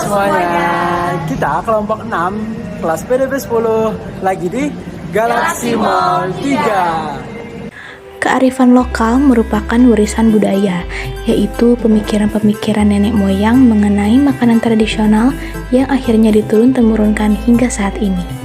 semuanya, kita kelompok 6 kelas PDP 10 lagi di Galaxy Mall 3. Kearifan lokal merupakan warisan budaya, yaitu pemikiran-pemikiran nenek moyang mengenai makanan tradisional yang akhirnya diturun-temurunkan hingga saat ini.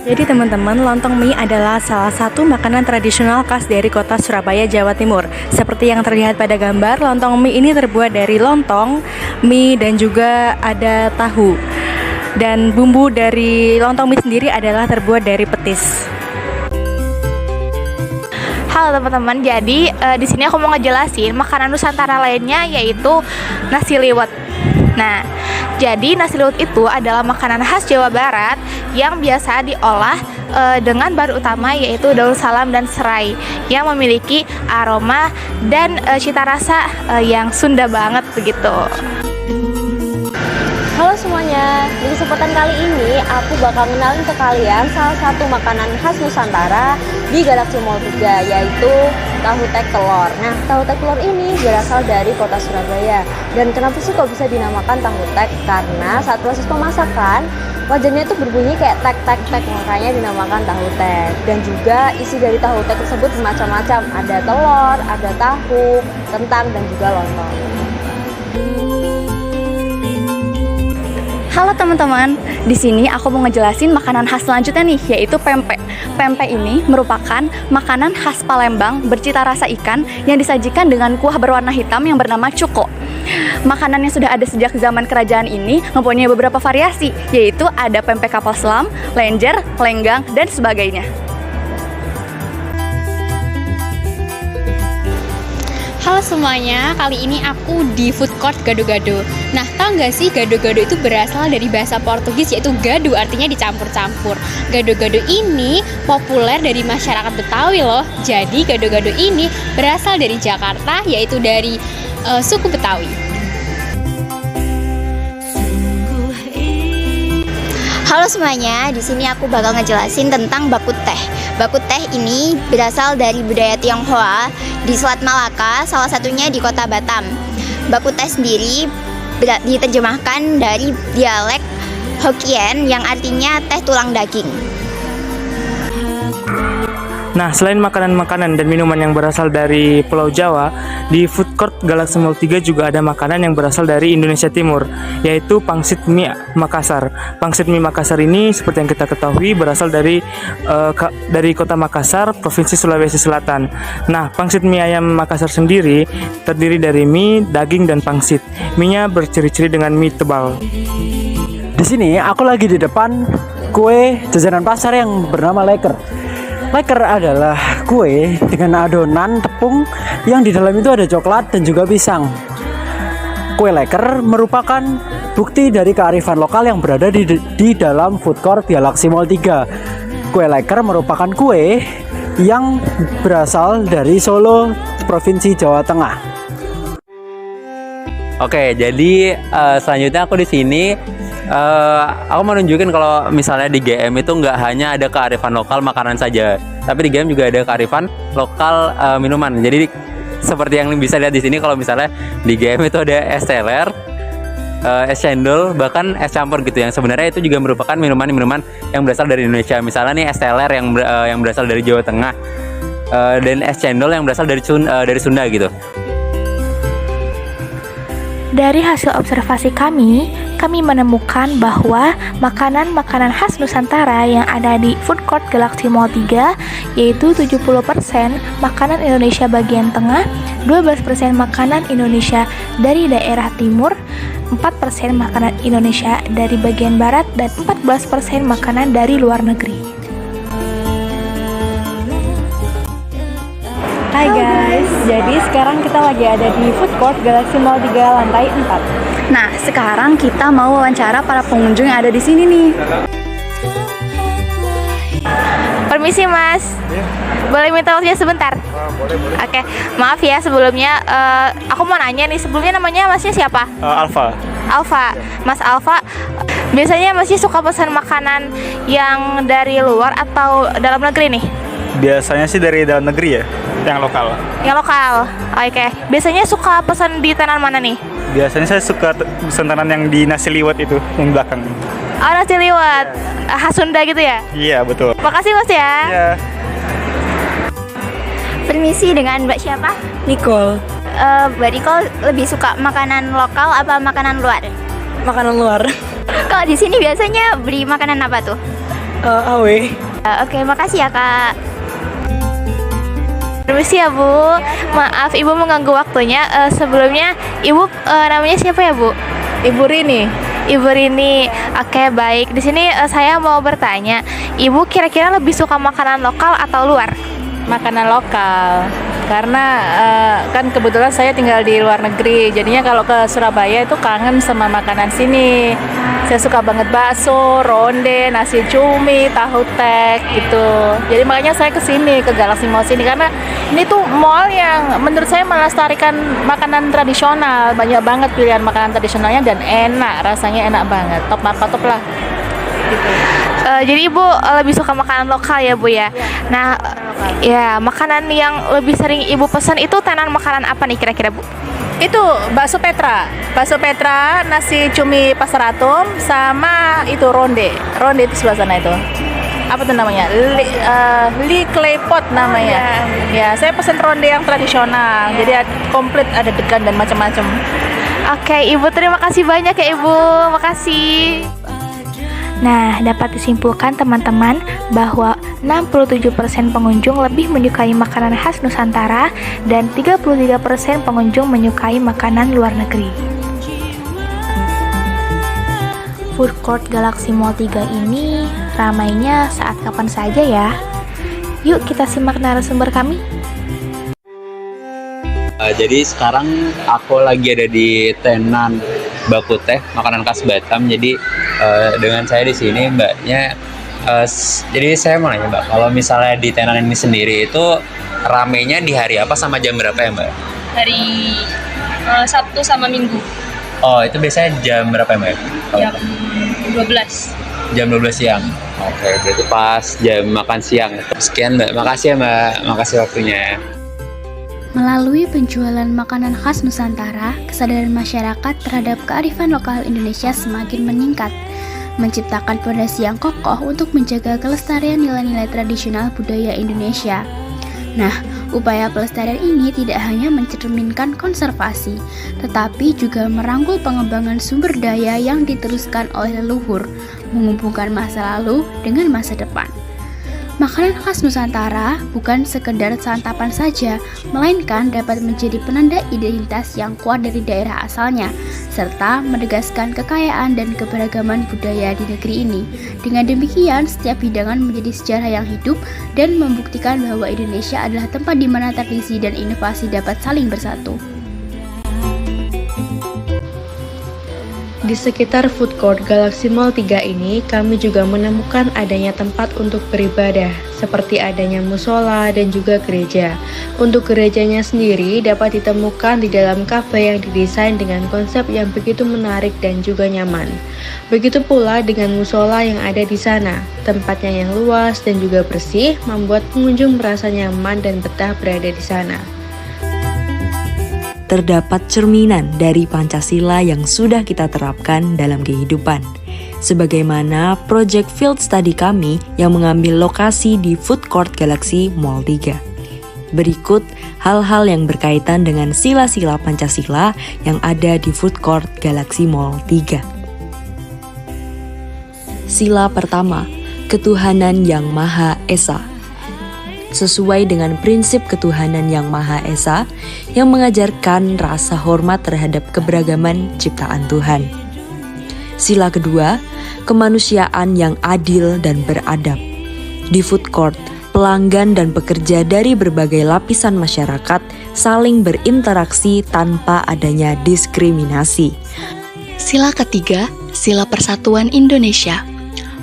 Jadi teman-teman, lontong mie adalah salah satu makanan tradisional khas dari kota Surabaya, Jawa Timur. Seperti yang terlihat pada gambar, lontong mie ini terbuat dari lontong, mie, dan juga ada tahu. Dan bumbu dari lontong mie sendiri adalah terbuat dari petis. Halo teman-teman, jadi di sini aku mau ngejelasin makanan Nusantara lainnya, yaitu nasi liwet. Nah, jadi nasi liwet itu adalah makanan khas Jawa Barat yang biasa diolah dengan bahan utama yaitu daun salam dan serai yang memiliki aroma dan cita rasa yang Sunda banget begitu. Halo semuanya, di kesempatan kali ini aku bakal kenalin ke kalian salah satu makanan khas Nusantara di Galaxy Mall 3, yaitu tahu tek telur. Nah, tahu tek telur ini berasal dari kota Surabaya. Dan kenapa sih kok bisa dinamakan tahu tek? Karena saat proses pemasakan, wajannya itu berbunyi kayak tek tek tek, makanya dinamakan tahu tek. Dan juga isi dari tahu tek tersebut bermacam-macam, ada telur, ada tahu, kentang, dan juga lontong. Halo teman-teman, di sini aku mau ngejelasin makanan khas selanjutnya nih, yaitu pempek. Pempek ini merupakan makanan khas Palembang bercita rasa ikan yang disajikan dengan kuah berwarna hitam yang bernama cuko. Makanan yang sudah ada sejak zaman kerajaan ini mempunyai beberapa variasi, yaitu ada pempek kapal selam, lenjer, lenggang, dan sebagainya. Halo semuanya, kali ini aku di food court gado-gado. Nah, tau gak sih gado-gado itu berasal dari bahasa Portugis yaitu gado, artinya dicampur-campur. Gado-gado ini populer dari masyarakat Betawi loh. Jadi gado-gado ini berasal dari Jakarta, yaitu dari suku Betawi. Halo semuanya, di sini aku bakal ngejelasin tentang bakut teh. Bakut teh ini berasal dari budaya Tionghoa di Selat Malaka, salah satunya di kota Batam. Bakut teh sendiri diterjemahkan dari dialek Hokkien yang artinya teh tulang daging. Nah, selain makanan-makanan dan minuman yang berasal dari Pulau Jawa, di food court Galaxy Mall 3 juga ada makanan yang berasal dari Indonesia Timur, yaitu pangsit mie Makassar. Pangsit mie Makassar ini seperti yang kita ketahui berasal dari kota Makassar, Provinsi Sulawesi Selatan. Nah, pangsit mie ayam Makassar sendiri terdiri dari mie, daging, dan pangsit. Mie-nya berciri-ciri dengan mie tebal. Di sini aku lagi di depan kue jajanan pasar yang bernama leker. Leker adalah kue dengan adonan tepung yang di dalam itu ada coklat dan juga pisang. Kue leker merupakan bukti dari kearifan lokal yang berada di dalam food court Galaxy Mall 3. Kue leker merupakan kue yang berasal dari Solo, Provinsi Jawa Tengah. Oke, jadi selanjutnya aku di sini aku mau nunjukin kalau misalnya di GM itu nggak hanya ada kearifan lokal makanan saja, tapi di GM juga ada kearifan lokal minuman. Jadi seperti yang bisa lihat di sini, kalau misalnya di GM itu ada es teler, es cendol, bahkan es campur gitu, yang sebenarnya itu juga merupakan minuman-minuman yang berasal dari Indonesia. Misalnya nih es teler yang berasal dari Jawa Tengah, dan es cendol yang berasal dari Sunda gitu. Dari hasil observasi kami menemukan bahwa makanan-makanan khas Nusantara yang ada di food court Galaxy Mall 3 yaitu 70% makanan Indonesia bagian tengah, 12% makanan Indonesia dari daerah timur, 4% makanan Indonesia dari bagian barat, dan 14% makanan dari luar negeri. Hai guys, jadi sekarang kita lagi ada di food court Galaxy Mall 3 lantai 4. Nah, sekarang kita mau wawancara para pengunjung yang ada di sini nih. Permisi Mas, boleh minta waktunya sebentar? Boleh. Oke, maaf ya sebelumnya, aku mau nanya nih, sebelumnya namanya Masnya siapa? Alfa. Alfa, Mas Alfa, biasanya Masnya suka pesan makanan yang dari luar atau dalam negeri nih? Biasanya sih dari dalam negeri ya, yang lokal. Yang lokal. Oke. Biasanya suka pesan di tenan mana nih? Biasanya saya suka pesan tenan yang di nasi liwet itu, yang belakang. Oh, nasi liwet. Khas Sunda gitu ya? Iya, betul. Makasih Mas ya. Iya. Permisi, dengan Mbak siapa? Nicole, Mbak Nicole lebih suka makanan lokal apa makanan luar? makanan luar. Kalau di sini biasanya beli makanan apa tuh? Awe. Oke, makasih ya Kak. Permisi ya Bu. Maaf Ibu mengganggu waktunya. Sebelumnya Ibu namanya siapa ya Bu? Ibu Rini. Ibu Rini. Oke, baik. Di sini saya mau bertanya, Ibu kira-kira lebih suka makanan lokal atau luar? Makanan lokal. Karena kan kebetulan saya tinggal di luar negeri. Jadinya kalau ke Surabaya itu kangen sama makanan sini. Saya suka banget bakso, ronde, nasi cumi, tahu tek gitu. Jadi makanya saya kesini ke Galaxy Mall sini karena ini tuh mall yang menurut saya melestarikan makanan tradisional. Banyak banget pilihan makanan tradisionalnya dan enak, rasanya enak banget. Top marka top lah. Gitu. Jadi Ibu lebih suka makanan lokal ya Bu ya. Nah, ya makanan yang lebih sering Ibu pesan itu tenan makanan apa nih kira-kira Bu? Itu bakso Petra, nasi cumi Pasar Atom, sama itu ronde itu sebelah sana itu. Apa tuh namanya? Li Claypot namanya. Ya, saya pesen ronde yang tradisional. Jadi komplit ada degan dan macam-macam. Oke, Ibu terima kasih banyak ya Ibu. Makasih. Nah, dapat disimpulkan teman-teman bahwa 67% pengunjung lebih menyukai makanan khas Nusantara dan 33% pengunjung menyukai makanan luar negeri. Food Court Galaxy Mall 3 ini ramainya saat kapan saja ya? Yuk kita simak narasumber kami. Jadi sekarang aku lagi ada di tenan Bakuteh, makanan khas Batam. Jadi dengan saya di sini mbaknya, jadi saya mau nanya Mbak, kalau misalnya di tenan ini sendiri itu ramenya di hari apa sama jam berapa ya Mbak? Hari Sabtu sama Minggu. Oh, itu biasanya jam berapa ya Mbak? Jam 12. Jam 12 siang. Oke, berarti pas jam makan siang. Sekian Mbak, makasih ya Mbak, makasih waktunya. Melalui penjualan makanan khas Nusantara, kesadaran masyarakat terhadap kearifan lokal Indonesia semakin meningkat, menciptakan fondasi yang kokoh untuk menjaga kelestarian nilai-nilai tradisional budaya Indonesia. Nah, upaya pelestarian ini tidak hanya mencerminkan konservasi, tetapi juga merangkul pengembangan sumber daya yang diteruskan oleh leluhur, menghubungkan masa lalu dengan masa depan. Makanan khas Nusantara bukan sekedar santapan saja, melainkan dapat menjadi penanda identitas yang kuat dari daerah asalnya, serta menegaskan kekayaan dan keberagaman budaya di negeri ini. Dengan demikian, setiap hidangan menjadi sejarah yang hidup dan membuktikan bahwa Indonesia adalah tempat di mana tradisi dan inovasi dapat saling bersatu. Di sekitar food court Galaxy Mall 3 ini, kami juga menemukan adanya tempat untuk beribadah, seperti adanya musola dan juga gereja. Untuk gerejanya sendiri dapat ditemukan di dalam kafe yang didesain dengan konsep yang begitu menarik dan juga nyaman. Begitu pula dengan musola yang ada di sana. Tempatnya yang luas dan juga bersih membuat pengunjung merasa nyaman dan betah berada di sana. Terdapat cerminan dari Pancasila yang sudah kita terapkan dalam kehidupan. Sebagaimana Project Field Study kami yang mengambil lokasi di Food Court Galaxy Mall 3. Berikut hal-hal yang berkaitan dengan sila-sila Pancasila yang ada di Food Court Galaxy Mall 3. Sila pertama, ketuhanan yang Maha Esa. Sesuai dengan prinsip ketuhanan yang Maha Esa yang mengajarkan rasa hormat terhadap keberagaman ciptaan Tuhan. Sila kedua, kemanusiaan yang adil dan beradab. Di food court, pelanggan dan pekerja dari berbagai lapisan masyarakat saling berinteraksi tanpa adanya diskriminasi. Sila ketiga, sila persatuan Indonesia.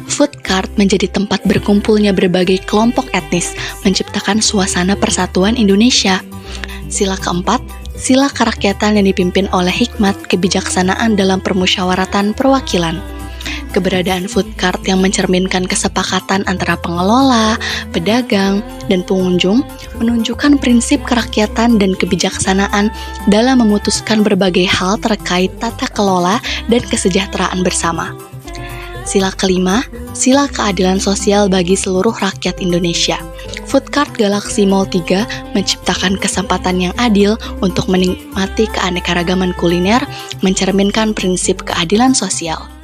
Food court menjadi tempat berkumpulnya berbagai kelompok etnis, menciptakan suasana persatuan Indonesia. Sila keempat, sila kerakyatan yang dipimpin oleh hikmat kebijaksanaan dalam permusyawaratan perwakilan. Keberadaan food cart yang mencerminkan kesepakatan antara pengelola, pedagang, dan pengunjung menunjukkan prinsip kerakyatan dan kebijaksanaan dalam memutuskan berbagai hal terkait tata kelola dan kesejahteraan bersama. Sila kelima, sila keadilan sosial bagi seluruh rakyat Indonesia. Food Cart Galaxy Mall 3 menciptakan kesempatan yang adil untuk menikmati keanekaragaman kuliner, mencerminkan prinsip keadilan sosial.